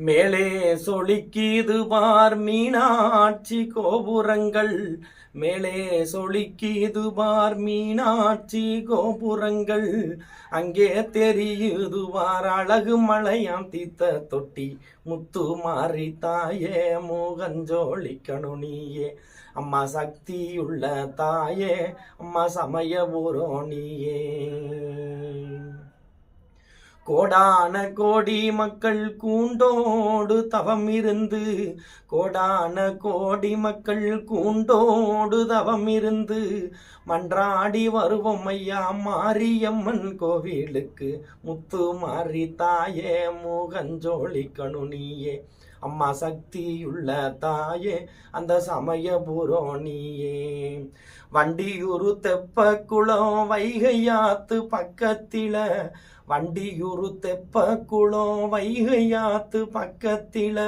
மேலே சொலிக்கிது பார் மீனாட்சி கோபுரங்கள், மேலே சொலிக்கிது பார் மீனாட்சி கோபுரங்கள், அங்கே தெரியுது பார் அழகு மலையாம் தீத்த தொட்டி, முத்து மாறி தாயே மூகஞ்சோழிக்கணு நீயே, அம்மா சக்தியுள்ள தாயே, அம்மா சமயபுரம் நீயே. கோடான கோடி மக்கள் கூண்டோடு தவம் இருந்து, கோடான கோடி மக்கள் கூண்டோடு தவம் இருந்து, மன்றாடி வருவோம் ஐயா மாரியம்மன் கோவிலுக்கு, முத்து மாறி தாயே மூகஞ்சோழிக்கணு நீயே, அம்மா சக்தியுள்ள தாயே அந்த சமயபுரம் நீயே. வண்டியூரு தெப்ப குளம் வைகையாத்து பக்கத்தில, வண்டியூரு தெப்ப குளம் வைகையாத்து பக்கத்தில,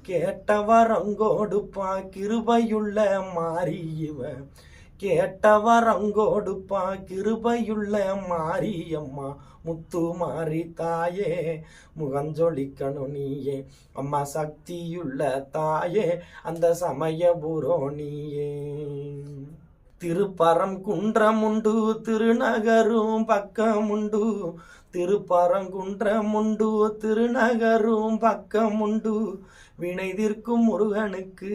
கேட்டவரங்கோடுப்பா கிருபையுள்ள மாரியவ, கேட்டவரங்கோடுப்பா கிருபையுள்ள மாரியம்மா, முத்து மாறி தாயே முகஞ்சொழிக்கணு நீயே, அம்மா சக்தியுள்ள தாயே அந்த சமயபுரம் நீயே. திருப்பரம் குன்றமுண்டு திருநகரும் பக்கமுண்டு, திருப்பரங்குன்றமுண்டு திருநகரும் பக்கமுண்டு, வினை தீர்க்கும் முருகனுக்கு,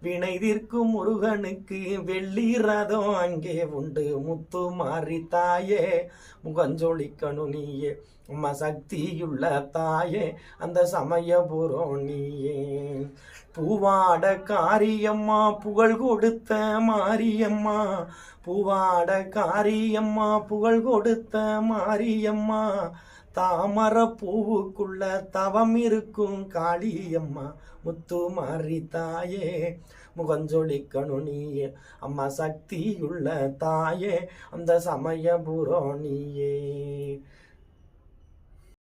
வினை தீர்க்கும் முருகனுக்கு வெள்ளி ரதம் அங்கே உண்டு, முத்து மாறி தாயே முகஞ்சொழிக்கணு நீயே, அம்மா சக்தியுள்ள தாயே அந்த சமயபுரம் நீயே. பூவாட காரியம்மா புகழ் கொடுத்த மாரியம்மா, பூவாட காரியம்மா புகழ் கொடுத்த மாரியம்மா, தாமர பூவுக்குள்ள தவம் இருக்கும் காளியம்மா, முத்து மாறி தாயே முகஞ்சொழிக்கணு நீயே, அம்மா சக்தியுள்ள தாயே அந்த சமயபுரம் நீயே.